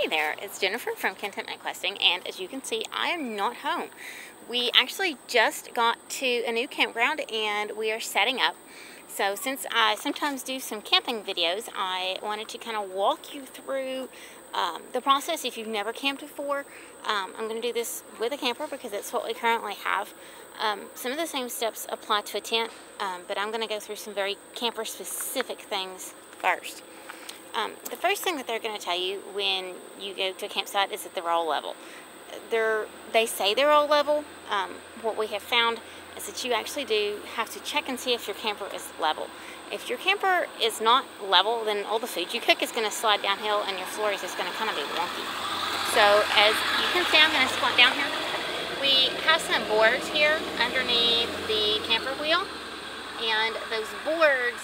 Hey there, it's Jennifer from Contentment Questing, and as you can see, I am not home. We actually just got to a new campground and we are setting up. So since I sometimes do some camping videos, I wanted to kind of walk you through the process if you've never camped before. I'm going to do this with a camper because that's what we currently have. Some of the same steps apply to a tent, but I'm going to go through some very camper specific things first. The first thing that they're going to tell you when you go to a campsite is that they're all level. They say they're all level. What we have found is that you actually do have to check and see if your camper is level. If your camper is not level, then all the food you cook is going to slide downhill and your floor is just going to kind of be wonky. So as you can see, I'm going to squat down here. We have some boards here underneath the camper wheel, and those boards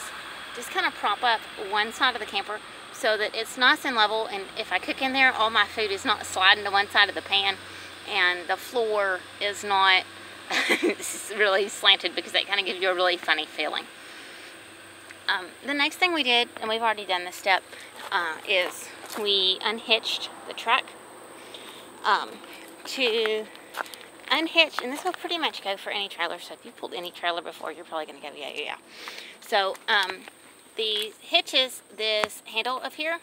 just kind of prop up one side of the camper so that it's nice and level, and if I cook in there, all my food is not sliding to one side of the pan and the floor is not really slanted, because that kind of gives you a really funny feeling. The next thing we did, and we've already done this step, is we unhitched the truck. To unhitch, and this will pretty much go for any trailer, so if you pulled any trailer before, you're probably going to go, yeah. So, the hitches, this handle up here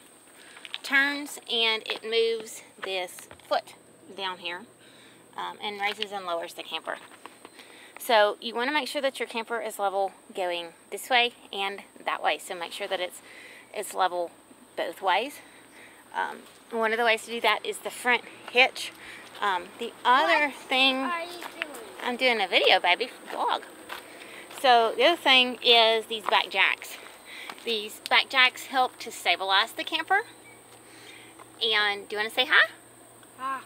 turns and it moves this foot down here and raises and lowers the camper. So you want to make sure that your camper is level going this way and that way. So make sure that it's level both ways. One of the ways to do that is the front hitch. The other thing, I'm doing a video, baby, vlog. So the other thing is these back jacks. These back jacks help to stabilize the camper. And do you want to say hi? Hi.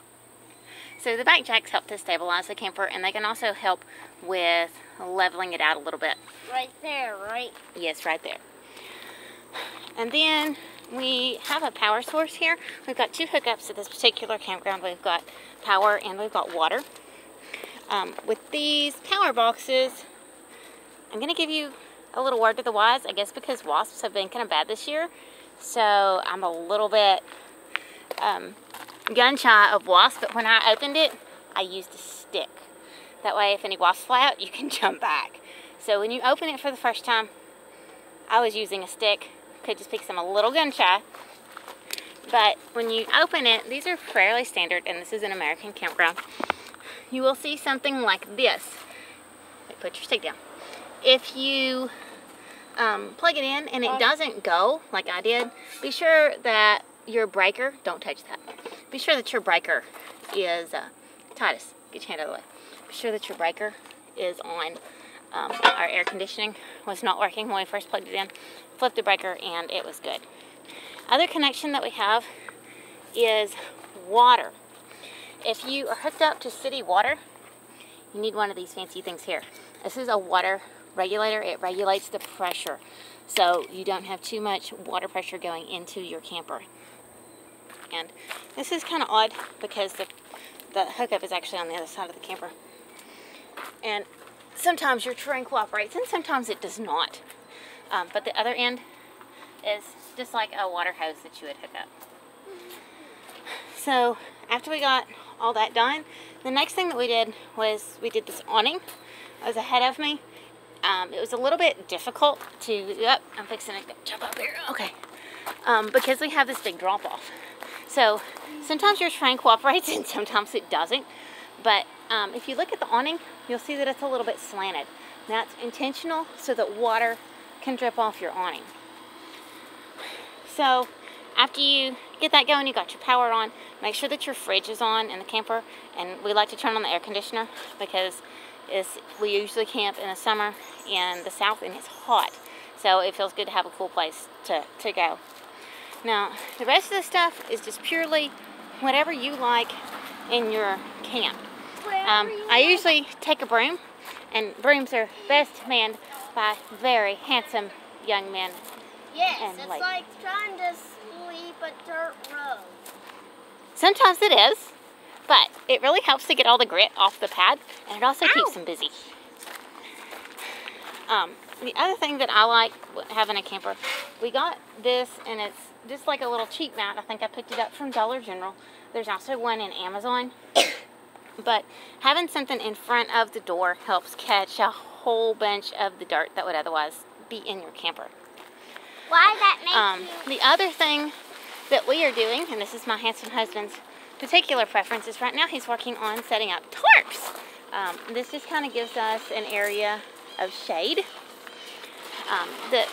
So the back jacks help to stabilize the camper, and they can also help with leveling it out a little bit. Right there, right? Yes, right there. And then we have a power source here. We've got two hookups at this particular campground. We've got power and we've got water. With these power boxes, I'm going to give you a little word to the wise, I guess, because wasps have been kind of bad this year. So I'm a little bit gun shy of wasps, but when I opened it, I used a stick. That way, if any wasps fly out, you can jump back. So when you open it for the first time, I was using a stick. Could just because I'm a little gun shy. But when you open it, these are fairly standard, and this is an American campground. You will see something like this. Put your stick down. If you plug it in and it doesn't go like I did, be sure that your breaker, don't touch that. Be sure that your breaker is, Titus, get your hand out of the way. Be sure that your breaker is on. Our air conditioning was not working when we first plugged it in. Flipped the breaker and it was good. Other connection that we have is water. If you are hooked up to city water, you need one of these fancy things here. This is a water regulator. It regulates the pressure, so you don't have too much water pressure going into your camper. And this is kind of odd because the hookup is actually on the other side of the camper. And sometimes your terrain cooperates and sometimes it does not. But the other end is just like a water hose that you would hook up. So after we got all that done, the next thing that we did was we did this awning. It was ahead of me. It was a little bit difficult to, I'm fixing to jump up here, okay. Because we have this big drop off. So sometimes your terrain cooperates and sometimes it doesn't. But if you look at the awning, you'll see that it's a little bit slanted. That's intentional so that water can drip off your awning. So after you get that going, you got your power on, make sure that your fridge is on in the camper. And we like to turn on the air conditioner because we usually camp in the summer in the south and it's hot. So it feels good to have a cool place to go. Now, the rest of the stuff is just purely whatever you like in your camp. I usually take a broom, and brooms are best manned by very handsome young men. Yes, it's like trying to sweep a dirt road. Sometimes it is, but it really helps to get all the grit off the pad, and it also keeps them busy. the other thing that I like having a camper, we got this, and it's just like a little cheap mat. I think I picked it up from Dollar General. There's also one in Amazon. But having something in front of the door helps catch a whole bunch of the dirt that would otherwise be in your camper. Why that makes The other thing that we are doing, and this is my handsome husband's particular preference, is right now he's working on setting up tarps. This just kind of gives us an area of shade that,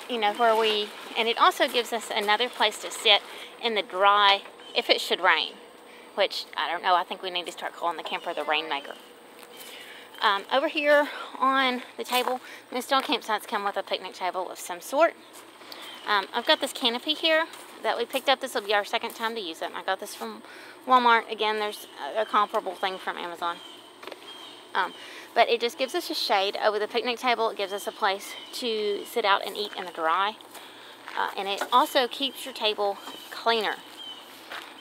you know, where we, and it also gives us another place to sit in the dry if it should rain, which I don't know. I think we need to start calling the camper the rainmaker. Over here on the table, most all campsites come with a picnic table of some sort. I've got this canopy here that we picked up. This will be our second time to use it. I got this from Walmart. Again, there's a comparable thing from Amazon. But it just gives us a shade over the picnic table. It gives us a place to sit out and eat in the dry. And it also keeps your table cleaner.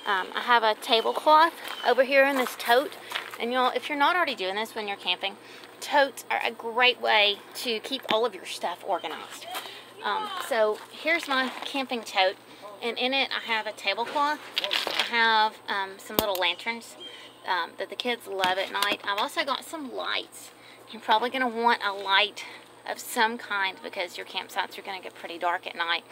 I have a tablecloth over here in this tote. And y'all, if you're not already doing this when you're camping, totes are a great way to keep all of your stuff organized. So here's my camping tote, and in it I have a tablecloth. I have some little lanterns that the kids love at night. I've also got some lights. You're probably going to want a light of some kind because your campsites are going to get pretty dark at night,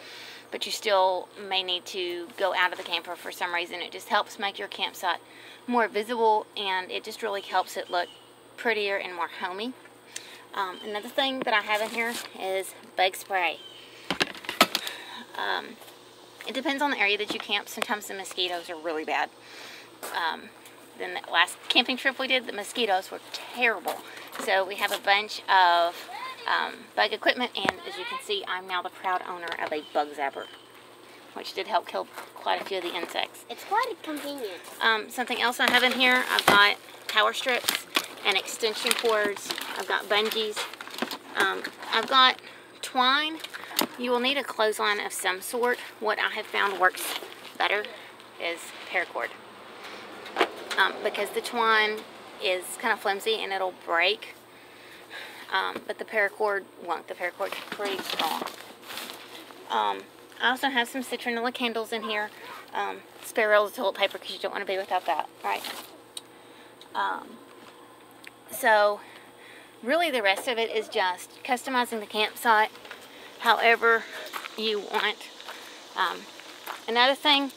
but you still may need to go out of the camper for some reason. It just helps make your campsite more visible, and it just really helps it look prettier and more homey. Another thing that I have in here is bug spray. It depends on the area that you camp. Sometimes the mosquitoes are really bad. Then the last camping trip we did, the mosquitoes were terrible. So we have a bunch of bug equipment, and as you can see, I'm now the proud owner of a bug zapper, which did help kill quite a few of the insects. It's quite convenient. Something else I have in here, I've got power strips and extension cords. I've got bungees. I've got twine. You will need a clothesline of some sort. What I have found works better is paracord. Because the twine is kind of flimsy and it'll break. But the paracord won't. The paracord's pretty strong. I also have some citronella candles in here. Spare rolls of toilet paper because you don't want to be without that, right? So really the rest of it is just customizing the campsite however you want. Another thing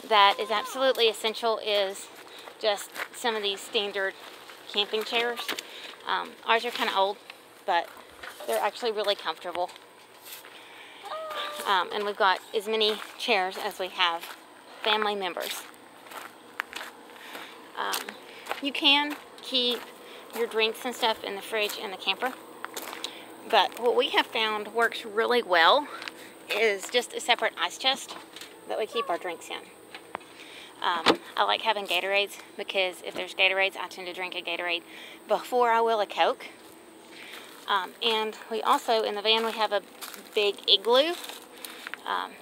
that is absolutely essential is just some of these standard camping chairs. Ours are kind of old, but they're actually really comfortable. And we've got as many chairs as we have family members. You can keep your drinks and stuff in the fridge in the camper, but what we have found works really well is just a separate ice chest that we keep our drinks in. I like having Gatorades because if there's Gatorades, I tend to drink a Gatorade before I will a Coke. And we also, in the van, we have a big igloo.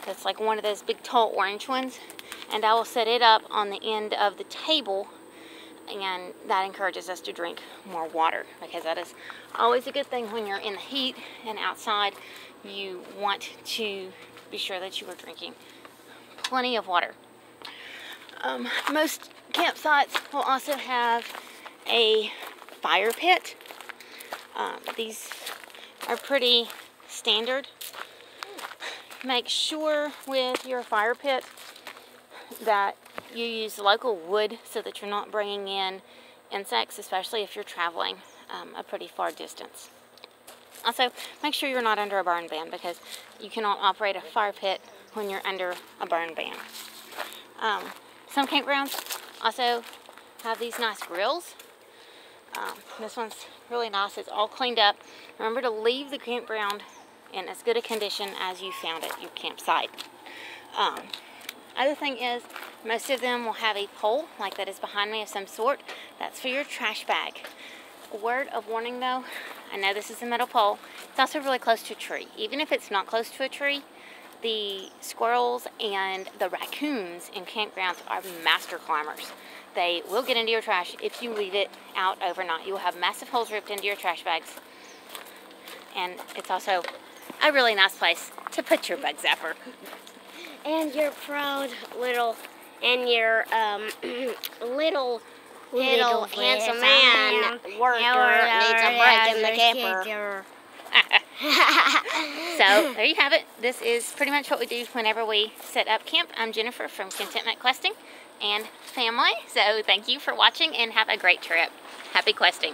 That's like one of those big tall orange ones, and I will set it up on the end of the table, and that encourages us to drink more water, because that is always a good thing when you're in the heat and outside. You want to be sure that you are drinking plenty of water. Most campsites will also have a fire pit. These are pretty standard. Make sure with your fire pit that you use local wood so that you're not bringing in insects, especially if you're traveling a pretty far distance. Also, make sure you're not under a burn ban, because you cannot operate a fire pit when you're under a burn ban. Some campgrounds also have these nice grills. This one's really nice. It's all cleaned up. Remember to leave the campground in as good a condition as you found it, your campsite. Other thing is, most of them will have a pole like that is behind me of some sort. That's for your trash bag. A word of warning though, I know this is a metal pole. It's also really close to a tree. Even if it's not close to a tree, the squirrels and the raccoons in campgrounds are master climbers. They will get into your trash if you leave it out overnight. You will have massive holes ripped into your trash bags. And it's also a really nice place to put your bug zapper. And your proud little, and your little handsome man worker needs a break in the camper. So there you have it. This is pretty much what we do whenever we set up camp. I'm Jennifer from Contentment Questing and family. So thank you for watching and have a great trip. Happy questing.